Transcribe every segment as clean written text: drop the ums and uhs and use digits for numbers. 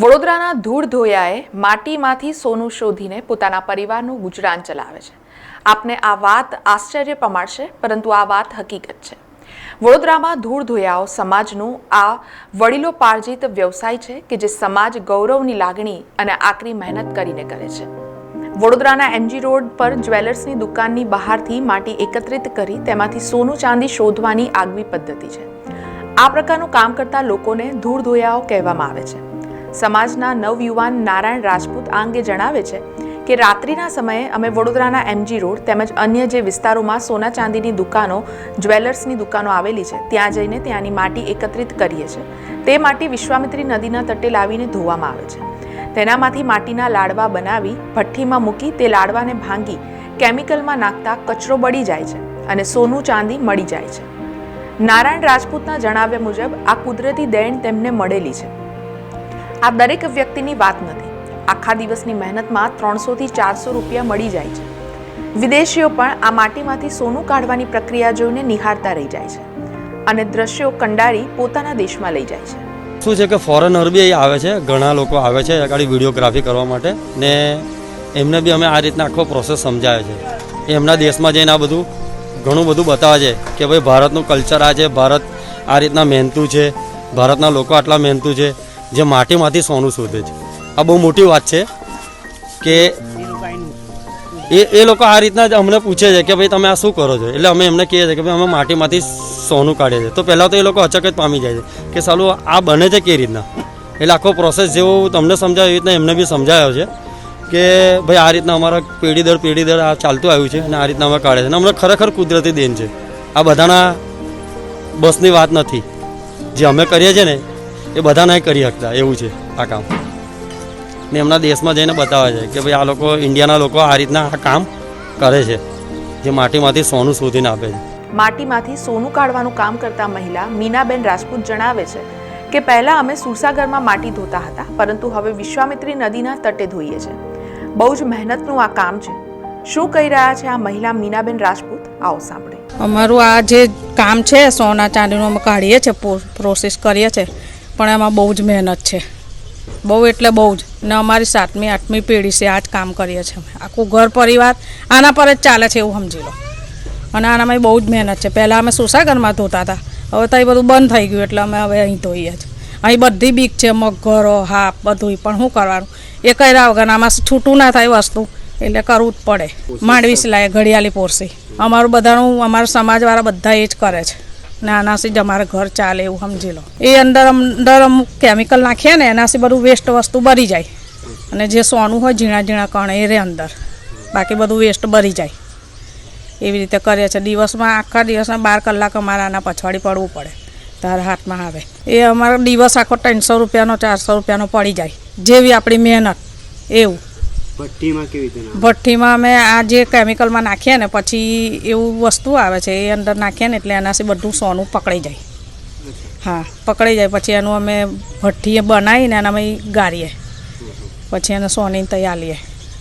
વડોદરાના ધૂળ ધોયાએ માટીમાંથી સોનું શોધીને પોતાના પરિવારનું ગુજરાન ચલાવે છે. આપને આ વાત આશ્ચર્ય પમાડશે, પરંતુ આ વાત હકીકત છે. વડોદરામાં ધૂળ ધોયાઓ સમાજનું આ વડીલોપાર્જિત વ્યવસાય છે કે જે સમાજ ગૌરવની લાગણી અને આકરી મહેનત કરીને કરે છે. વડોદરાના એમજી રોડ પર જ્વેલર્સની દુકાનની બહારથી માટી એકત્રિત કરી તેમાંથી સોનું ચાંદી શોધવાની આગવી પદ્ધતિ છે. આ પ્રકારનું કામ કરતા લોકોને ધૂળ ધોયાઓ કહેવામાં આવે છે. સમાજના નવયુવાન નારાયણ રાજપૂત આ અંગે જણાવે છે કે રાત્રિના સમયે અમે વડોદરાના એમજી રોડ તેમજ અન્ય જે વિસ્તારોમાં સોના ચાંદીની દુકાનો જ્વેલર્સની દુકાનો આવેલી છે ત્યાં જઈને ત્યાંની માટી એકત્રિત કરીએ છીએ. તે માટી વિશ્વામિત્રી નદીના તટે લાવીને ધોવામાં આવે છે. તેનામાંથી માટીના લાડવા બનાવી ભઠ્ઠીમાં મૂકી તે લાડવાને ભાંગી કેમિકલમાં નાખતા કચરો બળી જાય છે અને સોનું ચાંદી મળી જાય છે. નારાયણ રાજપૂતના જણાવ્યા મુજબ આ કુદરતી દેણ તેમને મળેલી છે. આ દરેક વ્યક્તિની વાત નથી. આખા દિવસની મહેનતમાં 300 થી 400 રૂપિયા મળી જાય છે. વિદેશીઓ પણ આ માટીમાંથી સોનું કાઢવાની પ્રક્રિયા જોઈને નિહાળતા રહી જાય છે અને દ્રશ્યો કંડારી પોતાના દેશમાં લઈ જાય છે. શું છે કે ફોરેનર બી આવે છે, ઘણા લોકો આવે છે આગળ વિડીયોગ્રાફી કરવા માટે, ને એમને બી અમે આ રીતના આખો પ્રોસેસ સમજાવે છે. એમના દેશમાં જઈને આ બધું ઘણું બધું બતાવે છે કે ભાઈ ભારતનું કલ્ચર આ છે, ભારત આ રીતના મહેનતું છે, ભારતના લોકો આટલા મહેનતું છે જે માટીમાંથી સોનું શોધે છે. આ બહુ મોટી વાત છે કે એ લોકો આ રીતના જ અમને પૂછે છે કે ભાઈ તમે આ શું કરો છો, એટલે અમે એમને કહીએ છીએ કે ભાઈ અમે માટીમાંથી સોનું કાઢીએ છીએ. તો પહેલાં તો એ લોકો અચકત પામી જાય છે કે સાલું આ બને છે કેવી રીતના. એટલે આખો પ્રોસેસ જેવો તમને સમજાવ્યો એવી રીતના એમને બી સમજાયો છે કે ભાઈ આ રીતના અમારા પેઢી દર આ ચાલતું આવ્યું છે અને આ રીતના અમે કાઢે છે. અને અમને ખરેખર કુદરતી દેન છે. આ બધાના બસની વાત નથી. જે અમે કરીએ છીએ ને એ બધા નહીં કરી શકતા એવું છે આ કામ. ને એમના દેશમાં જઈને બતાવે છે કે ભાઈ આ લોકો ઇન્ડિયાના લોકો આ રીતના આ કામ કરે છે, જે માટીમાંથી સોનું શોધીને આપે છે. માટીમાંથી સોનું કાઢવાનું કામ કરતા મહિલા મીનાબેન રાજપૂત જણાવે છે કે પહેલા અમે સુરસાગરમાં માટી ધોતા હતા, પરંતુ હવે વિશ્વામિત્રી નદીના તટે ધોઈએ છીએ. બહુ જ મહેનતનું આ કામ છે. શું કહી રહ્યા છે આ મહિલા મીનાબેન રાજપૂત, આવો સાંભળે. અમારું આ જે કામ છે સોના ચાંદીનું અમે કાઢીએ છીએ, પ્રોસેસ કરીએ છીએ, પણ એમાં બહુ જ મહેનત છે. બહુ એટલે બહુ જ. ને અમારી 7મી 8મી પેઢી છે આ જ કામ કરીએ છીએ. આખું ઘર પરિવાર આના પર જ ચાલે છે એવું સમજી લો. અને આનામાં બહુ જ મહેનત છે. પહેલાં અમે સુરસાગરમાં ધોતા હતા, હવે તો એ બધું બંધ થઈ ગયું એટલે અમે હવે અહીં ધોઈએ છીએ. અહીં બધી બીક છે, મગઘરો હાપ બધું, પણ શું કરવાનું, એ કર્યા વગર આમાં છૂટું ના થાય વસ્તુ એટલે કરવું જ પડે. માંડવી સિલાઈ, ઘડિયાળી પોરસી, અમારું બધાનું અમારા સમાજવાળા બધા એ જ કરે છે. ને આનાથી જ અમારે ઘર ચાલે એવું સમજી લો. એ અંદર અમુક કેમિકલ નાખીએ ને એનાથી બધું વેસ્ટ વસ્તુ બળી જાય. અને જે સોનું હોય ઝીણા કણ એ રે અંદર, બાકી બધું વેસ્ટ બળી જાય. એવી રીતે કરીએ છીએ. દિવસમાં આખા દિવસના 12 કલાક અમારે આના પછવાડી પડવું પડે તારા હાથમાં આવે. એ અમારો દિવસ આખો 300 રૂપિયાનો 400 રૂપિયાનો પડી જાય, જેવી આપણી મહેનત એવું. ભઠ્ઠીમાં કેવી રીતે? ભઠ્ઠીમાં અમે આ જે કેમિકલમાં નાખીએ ને પછી એવું વસ્તુ આવે છે એ અંદર નાખીએ ને એટલે એનાથી બધું સોનું પકડાઈ જાય. હા, પકડાઈ જાય. પછી એનું અમે ભઠ્ઠી બનાવીને એના અમે ગાળીએ, પછી એને સોની તૈયાર લઈએ.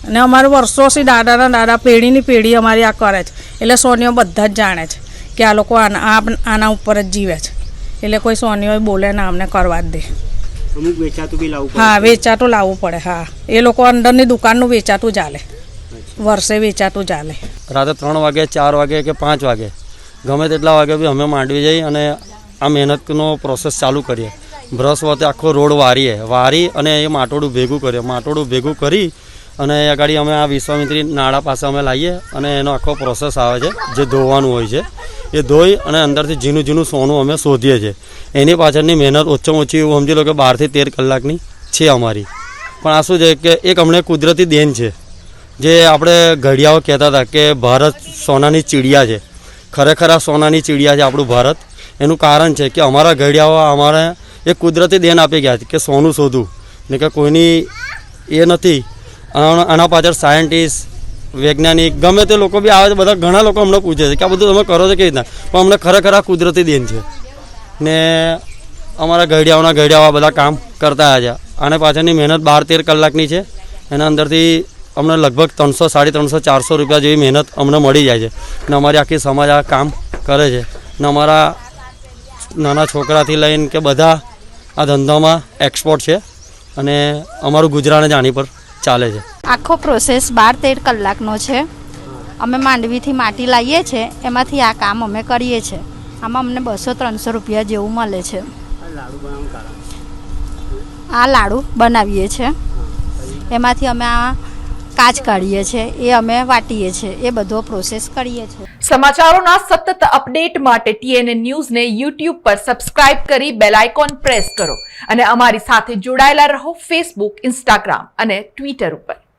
અને અમારે વર્ષોથી દાદાના દાદા પેઢીની પેઢી અમારી આ કરે છે. એટલે સોનીઓ બધા જ જાણે છે કે આ લોકો આના ઉપર જ જીવે છે. એટલે કોઈ સોનીઓ બોલે ના અમને કરવા જ દે. અમુક વેચાતું બી લાવવું પડે. હા, વેચાતું લાવવું પડે. હા, એ લોકો અંદરની દુકાનનું વેચાતું ચાલે, વર્ષે વેચાતું ચાલે. રાતે 3 વાગે 4 વાગે કે 5 વાગે ગમે તેટલા વાગે બી અમે માંડવી જઈએ અને આ મહેનતનો પ્રોસેસ ચાલુ કરીએ. બ્રશ વખતે આખો રોડ વારી અને એ માટોડું ભેગું કરીએ. માટોડું ભેગું કરી અને આગળ અમે આ વિશ્વામિત્રી નાળા પાસે અમે લાવીએ અને એનો આખો પ્રોસેસ આવે છે જે ધોવાનું હોય છે. એ ધોઈ અને અંદરથી ઝીણું સોનું અમે શોધીએ છીએ. એની પાછળની મહેનત ઓછામાં ઓછી એવું સમજી લો કે 12 થી 13 કલાકની છે અમારી. પણ આ શું છે કે એક અમને કુદરતી દેન છે. જે આપણે ઘડિયાઓ કહેતા હતા કે ભારત સોનાની ચીડિયા છે, ખરેખર આ સોનાની ચીડિયા છે આપણું ભારત. એનું કારણ છે કે અમારા ઘડિયાઓ અમારે એક કુદરતી દેન આપી ગયા છે કે સોનું શોધવું ને કે કોઈની એ નથી. આના પાછળ સાયન્ટિસ્ટ, વૈજ્ઞાનિક ગમે તે લોકો બી આવે છે. બધા ઘણા લોકો અમને પૂછે છે કે આ બધું તમે કરો છો કેવી રીતના, પણ અમને ખરેખર આ કુદરતી દેન છે. ને અમારા ઘડિયાઓના બધા કામ કરતા આવ્યા છે. આને પાછળની મહેનત 12-13 કલાકની છે. એના અંદરથી અમને લગભગ 300, 350, 400 રૂપિયા જેવી મહેનત અમને મળી જાય છે. ને અમારી આખી સમાજ આ કામ કરે છે. ને અમારા નાના છોકરાથી લઈને કે બધા આ ધંધામાં એક્સપોર્ટ છે. અને અમારું ગુજરાન જ આની પર ચાલે છે. આખો પ્રોસેસ 12-13 કલાકનો છે. અમે માંડવીથી માટી લાવીએ છીએ, એમાંથી આ કામ અમે કરીએ છીએ. આમાં અમને 200-300 રૂપિયા જેવું મળે છે. આ લાડુ બનાવીએ છીએ, એમાંથી અમે આ કાચ કાઢીએ છીએ, એ અમે વાટીએ છીએ, એ બધો પ્રોસેસ કરીએ છીએ. સમાચારોના સતત અપડેટ માટે TNN ન્યૂઝને YouTube પર સબસ્ક્રાઇબ કરી બેલ આઇકોન પ્રેસ કરો અને અમારી સાથે જોડાયેલા રહો Facebook, Instagram અને Twitter ઉપર.